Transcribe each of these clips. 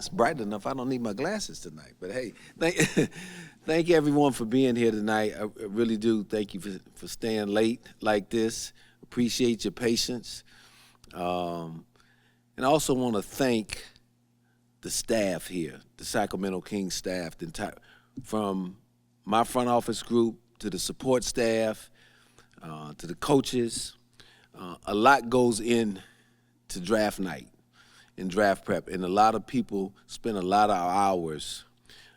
It's bright enough. I don't need my glasses tonight. But hey, thank everyone for being here tonight. I really do. Thank you for staying late like this. Appreciate your patience. And I also want to thank the staff here, the Sacramento Kings staff, from my front office group to the support staff, to the coaches. A lot goes in to draft night and draft prep, and a lot of people spend a lot of hours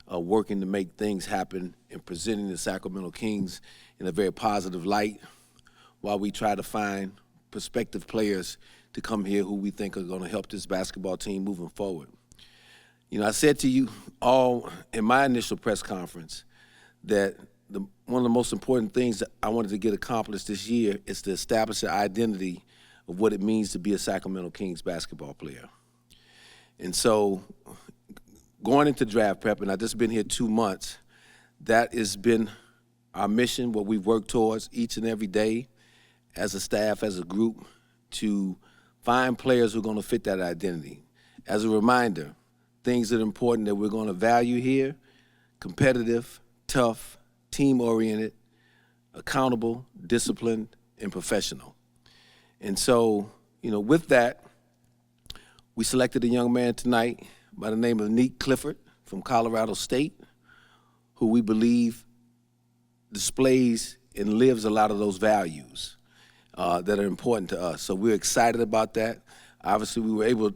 working to make things happen and presenting the Sacramento Kings in a very positive light while we try to find prospective players to come here who we think are going to help this basketball team moving forward. You know, I said to you all in my initial press conference that one of the most important things that I wanted to get accomplished this year is to establish an identity of what it means to be a Sacramento Kings basketball player. And so going into draft prep, and I've just been here 2 months, that has been our mission, what we've worked towards each and every day as a staff, as a group, to find players who are going to fit that identity. As a reminder, things that are important that we're going to value here: competitive, tough, team-oriented, accountable, disciplined, and professional. And so, you know, with that, we selected a young man tonight by the name of Nique Clifford from Colorado State, who we believe displays and lives a lot of those values that are important to us. So we're excited about that. Obviously, we were able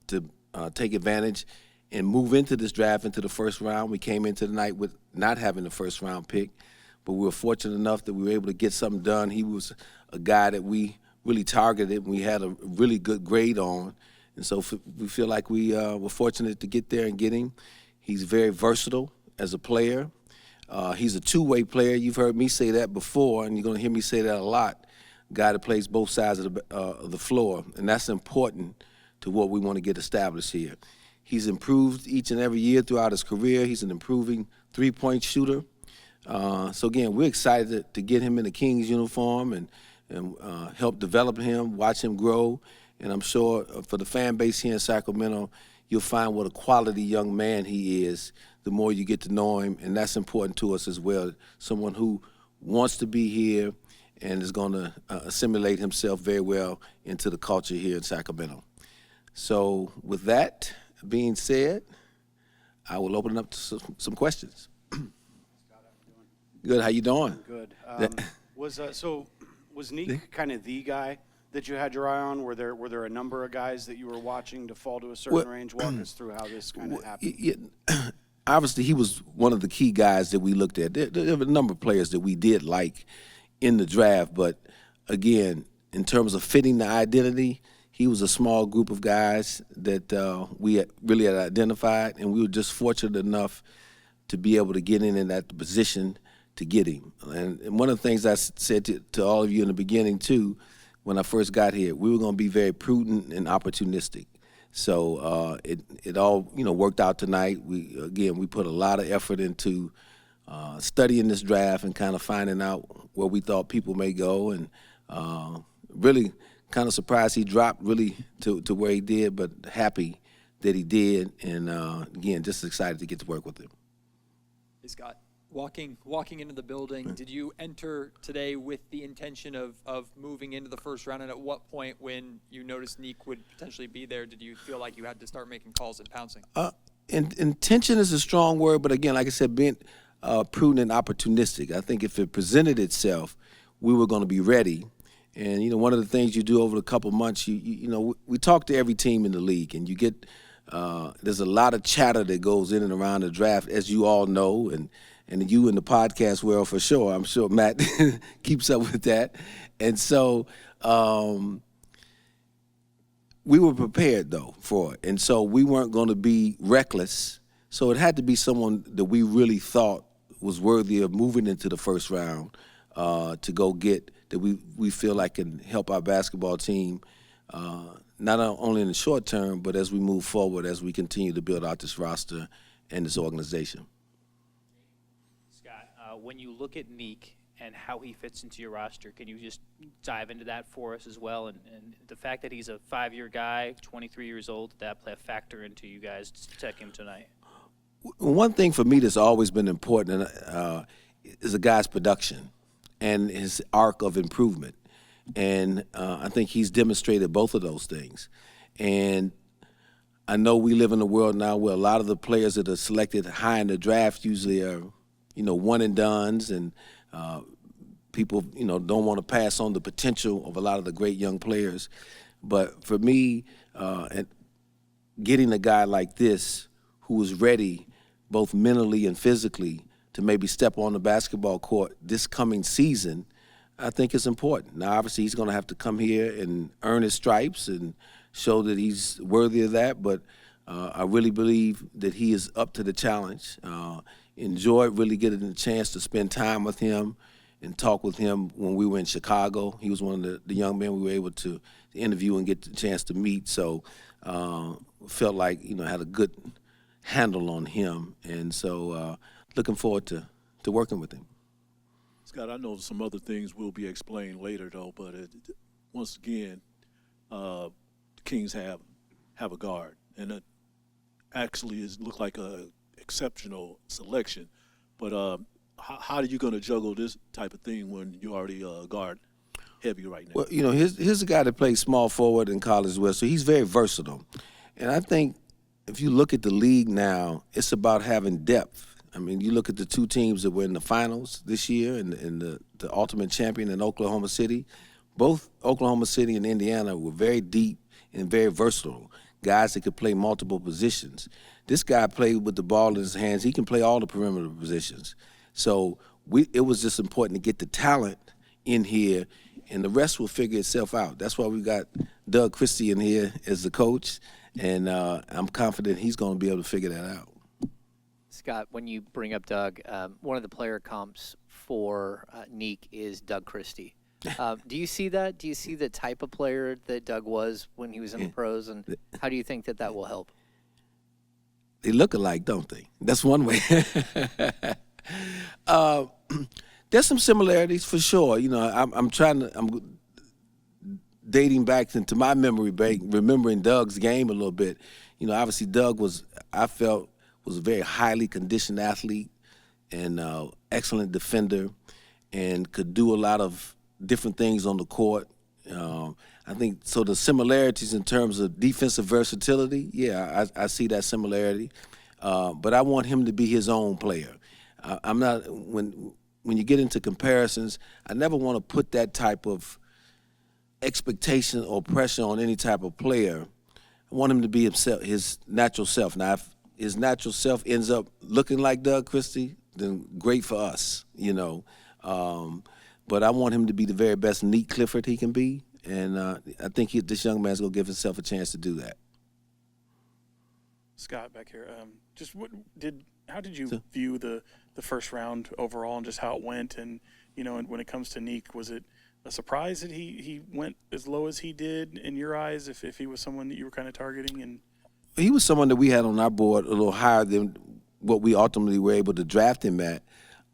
to take advantage and move into this draft into the first round. We came into the night with not having the first round pick, but we were fortunate enough that we were able to get something done. He was a guy that we really targeted and we had a really good grade on. And so we feel like we were fortunate to get there and get him. He's very versatile as a player. He's a two-way player. You've heard me say that before, and you're going to hear me say that a lot. A guy that plays both sides of the floor, and that's important to what we want to get established here. He's improved each and every year throughout his career. He's an improving three-point shooter. So, again, we're excited to get him in the Kings uniform and help develop him, watch him grow. And I'm sure for the fan base here in Sacramento, you'll find what a quality young man he is the more you get to know him, and that's important to us as well. Someone who wants to be here and is going to assimilate himself very well into the culture here in Sacramento. So with that being said, I will open it up to some questions. Scott, how you doing? Good. How you doing? Good. Was Nique kind of the guy that you had your eye on? Were there a number of guys that you were watching to fall to a certain range? Walk us through how this kind of happened. Yeah, obviously, he was one of the key guys that we looked at. There were a number of players that we did like in the draft, but again, in terms of fitting the identity, he was a small group of guys that we really had identified, and we were just fortunate enough to be able to get in that position to get him. And one of the things I said to all of you in the beginning, too, when I first got here, we were going to be very prudent and opportunistic. So it all, worked out tonight. We put a lot of effort into studying this draft and kind of finding out where we thought people may go, and really kind of surprised he dropped really to where he did, but happy that he did, and again, just excited to get to work with him. Hey, Scott. Walking into the building, did you enter today with the intention of moving into the first round? And at what point, when you noticed Nique would potentially be there, did you feel like you had to start making calls and pouncing? Intention is a strong word, but again, like I said, being prudent and opportunistic. I think if it presented itself, we were going to be ready. And one of the things you do over the couple months, we talk to every team in the league, and you get there's a lot of chatter that goes in and around the draft, as you all know, and you in the podcast world for sure. I'm sure Matt keeps up with that. And so we were prepared, though, for it. And so we weren't going to be reckless. So it had to be someone that we really thought was worthy of moving into the first round to go get, that we feel like can help our basketball team, not only in the short term, but as we move forward, as we continue to build out this roster and this organization. Scott, when you look at Nique and how he fits into your roster. Can you just dive into that for us as well? And the fact that he's a 5-year guy, 23 years old, did that play a factor into you guys to tech him tonight? One thing for me that's always been important is a guy's production and his arc of improvement. And I think he's demonstrated both of those things. And I know we live in a world now where a lot of the players that are selected high in the draft usually are, one and dones, and people, don't want to pass on the potential of a lot of the great young players. But for me, and getting a guy like this who is ready both mentally and physically to maybe step on the basketball court this coming season, I think is important. Now, obviously, he's going to have to come here and earn his stripes and show that he's worthy of that, but I really believe that he is up to the challenge. Enjoyed really getting a chance to spend time with him and talk with him when we were in Chicago. He was one of the young men we were able to interview and get the chance to meet, so felt like, had a good handle on him, and so looking forward to working with him. Scott, I know some other things will be explained later, though, but once again, the Kings have a guard, and it actually looked like a exceptional selection. But how are you going to juggle this type of thing when you're already guard heavy right now? Well, here's a guy that plays small forward in college as well, so he's very versatile. And I think if you look at the league now, it's about having depth. I mean, you look at the two teams that were in the finals this year and the ultimate champion in Oklahoma City. Both Oklahoma City and Indiana were very deep and very versatile, guys that could play multiple positions. This guy played with the ball in his hands. He can play all the perimeter positions. So it was just important to get the talent in here, and the rest will figure itself out. That's why we got Doug Christie in here as the coach, and I'm confident he's going to be able to figure that out. Scott, when you bring up Doug, one of the player comps for Nique is Doug Christie. Do you see that? Do you see the type of player that Doug was when he was in the pros, and how do you think that will help? They look alike, don't they? That's one way. There's some similarities for sure. I'm dating back into my memory bank, remembering Doug's game a little bit. Obviously Doug was a very highly conditioned athlete and excellent defender, and could do a lot of different things on the court. I think so. The similarities in terms of defensive versatility, yeah, I see that similarity. But I want him to be his own player. I'm not when you get into comparisons, I never want to put that type of expectation or pressure on any type of player. I want him to be himself, his natural self. Now, if his natural self ends up looking like Doug Christie, then great for us, But I want him to be the very best Nique Clifford he can be, and I think this young man's going to give himself a chance to do that. Scott, back here. How did you view the first round overall and just how it went? And and when it comes to Nique, was it a surprise that he went as low as he did in your eyes? If he was someone that you were kind of targeting, and he was someone that we had on our board a little higher than what we ultimately were able to draft him at.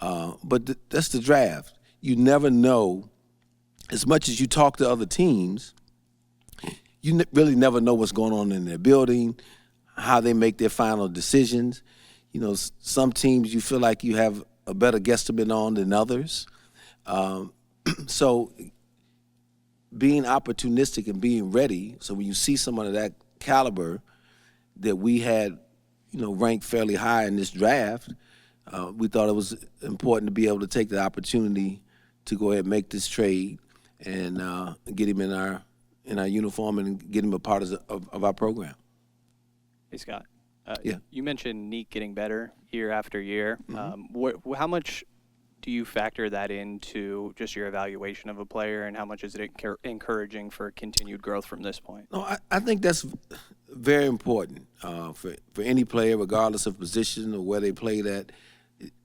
But that's the draft. You never know. As much as you talk to other teams, you really never know what's going on in their building, how they make their final decisions. Some teams you feel like you have a better guesstimate on than others. So being opportunistic and being ready, so when you see someone of that caliber that we had, ranked fairly high in this draft, we thought it was important to be able to take the opportunity to go ahead and make this trade and get him in our uniform and get him a part of our program. Hey, Scott. Yeah. You mentioned Nique getting better year after year. Mm-hmm. How much do you factor that into just your evaluation of a player, and how much is it encouraging for continued growth from this point? No, I think that's very important for any player, regardless of position or where they played at.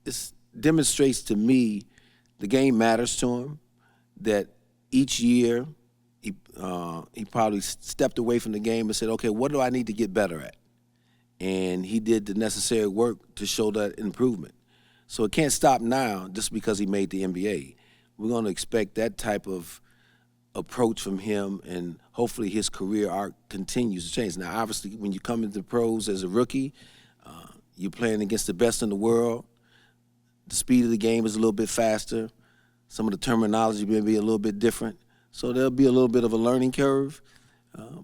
It demonstrates to me the game matters to him, that each year he probably stepped away from the game and said, okay, what do I need to get better at? And he did the necessary work to show that improvement. So it can't stop now just because he made the NBA. we're going to expect that type of approach from him, and hopefully his career arc continues to change. Now, obviously, when you come into the pros as a rookie, you're playing against the best in the world. The speed of the game is a little bit faster. Some of the terminology may be a little bit different. So there'll be a little bit of a learning curve.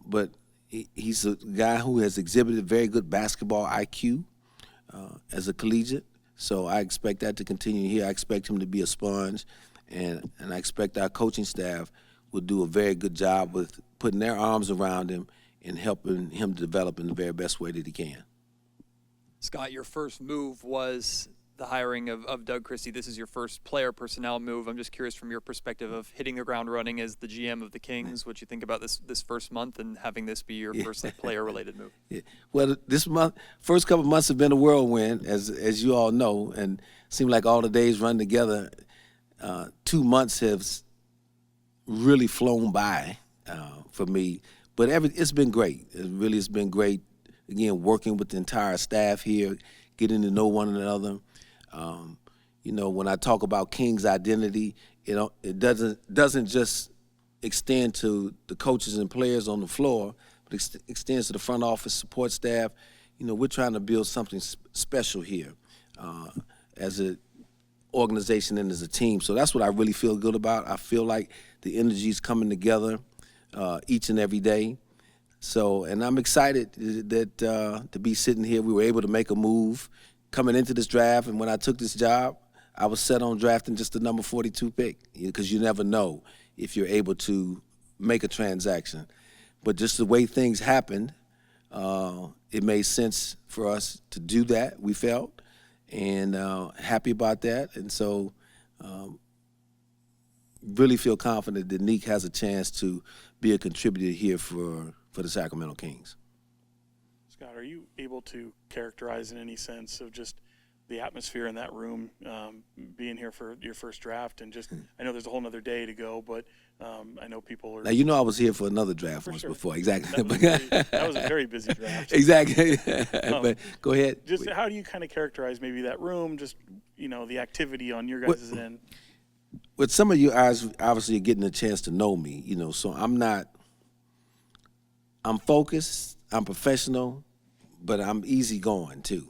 But he's a guy who has exhibited very good basketball IQ as a collegiate. So I expect that to continue here. I expect him to be a sponge. And I expect our coaching staff will do a very good job with putting their arms around him and helping him develop in the very best way that he can. Scott, your first move was the hiring of Doug Christie. This is your first player personnel move. I'm just curious from your perspective of hitting the ground running as the GM of the Kings, what you think about this first month and having this be your first player-related move. Yeah. Well, this month, first couple of months have been a whirlwind, as you all know, and it seemed like all the days run together. 2 months have really flown by for me, but it's been great. It really has been great. Again, working with the entire staff here, getting to know one another. When I talk about King's identity, it doesn't just extend to the coaches and players on the floor, but extends to the front office support staff. We're trying to build something special here as an organization and as a team. So that's what I really feel good about. I feel like the energy is coming together each and every day. So, and I'm excited that to be sitting here. We were able to make a move coming into this draft, and when I took this job, I was set on drafting just the number 42 pick, because you never know if you're able to make a transaction. But just the way things happened, it made sense for us to do that, we felt, and happy about that. And so really feel confident that Nique has a chance to be a contributor here for the Sacramento Kings. Scott, are you able to characterize in any sense of just the atmosphere in that room, being here for your first draft, and just, I know there's a whole nother day to go, but I know people are. Now, I was here for another draft once before, exactly. That was a very busy draft. Exactly. But go ahead. Just how do you kind of characterize maybe that room, just, the activity on your guys' end? With some of you guys, obviously, you're getting a chance to know me, so I'm focused, I'm professional, but I'm easygoing too.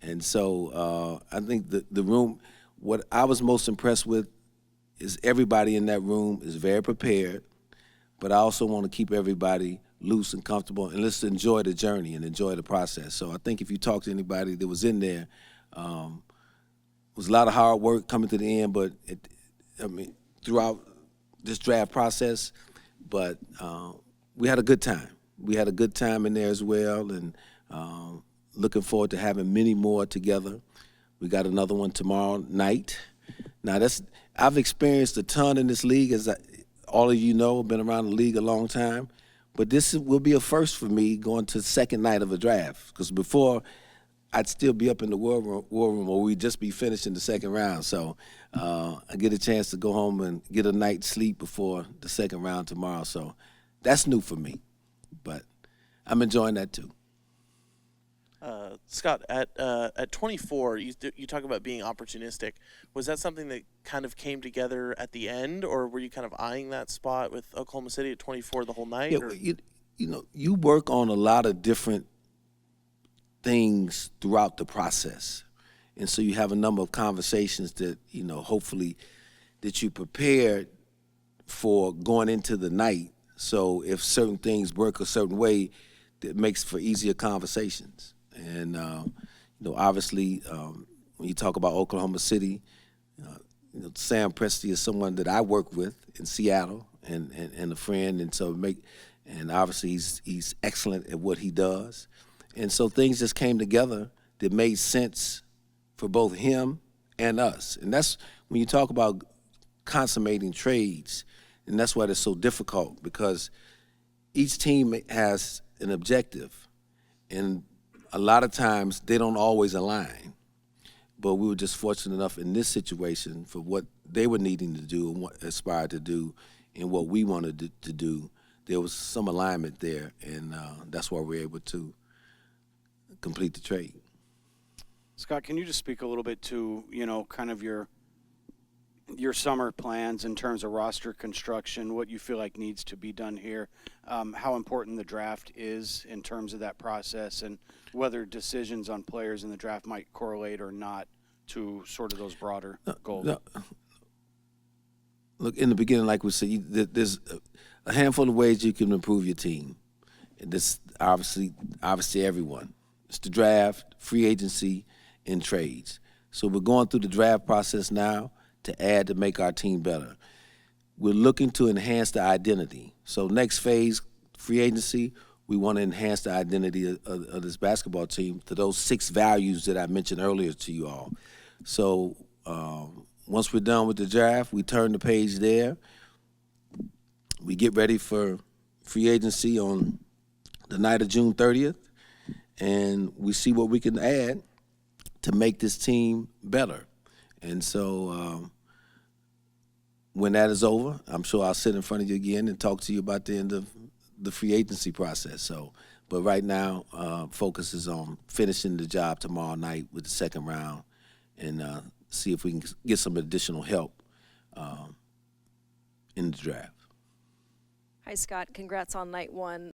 And so I think the room, what I was most impressed with is everybody in that room is very prepared, but I also want to keep everybody loose and comfortable, and let's enjoy the journey and enjoy the process. So I think if you talk to anybody that was in there, it was a lot of hard work coming to the end, but throughout this draft process, but we had a good time. We had a good time in there as well, and looking forward to having many more together. We got another one tomorrow night. Now, I've experienced a ton in this league, as all of you know, been around the league a long time, but this will be a first for me going to the second night of a draft, because before I'd still be up in the war room, or we'd just be finishing the second round. So I get a chance to go home and get a night's sleep before the second round tomorrow. So that's new for me, but I'm enjoying that too. Scott, at 24, you talk about being opportunistic. Was that something that kind of came together at the end, or were you kind of eyeing that spot with Oklahoma City at 24 the whole night? Yeah, you work on a lot of different things throughout the process, and so you have a number of conversations that hopefully that you prepared for going into the night. So if certain things work a certain way, that makes for easier conversations. And obviously, when you talk about Oklahoma City, Sam Presti is someone that I work with in Seattle, and a friend, and so and obviously he's excellent at what he does, and so things just came together that made sense for both him and us. And that's when you talk about consummating trades, and that's why it's so difficult, because each team has an objective, and a lot of times they don't always align. But we were just fortunate enough in this situation for what they were needing to do and what aspired to do and what we wanted to do. There was some alignment there, and that's why we were able to complete the trade. Scott, can you just speak a little bit to, kind of your your summer plans in terms of roster construction, what you feel like needs to be done here, how important the draft is in terms of that process, and whether decisions on players in the draft might correlate or not to sort of those broader goals. No. Look, in the beginning, like we said, there's a handful of ways you can improve your team. And this obviously everyone. It's the draft, free agency, and trades. So we're going through the draft process now to add to make our team better. We're looking to enhance the identity. So next phase, free agency, we want to enhance the identity of this basketball team to those 6 values that I mentioned earlier to you all. So once we're done with the draft, we turn the page there. We get ready for free agency on the night of June 30th, and we see what we can add to make this team better. And so when that is over, I'm sure I'll sit in front of you again and talk to you about the end of the free agency process. So, but right now, focus is on finishing the job tomorrow night with the second round and see if we can get some additional help in the draft. Hi, Scott. Congrats on night 1.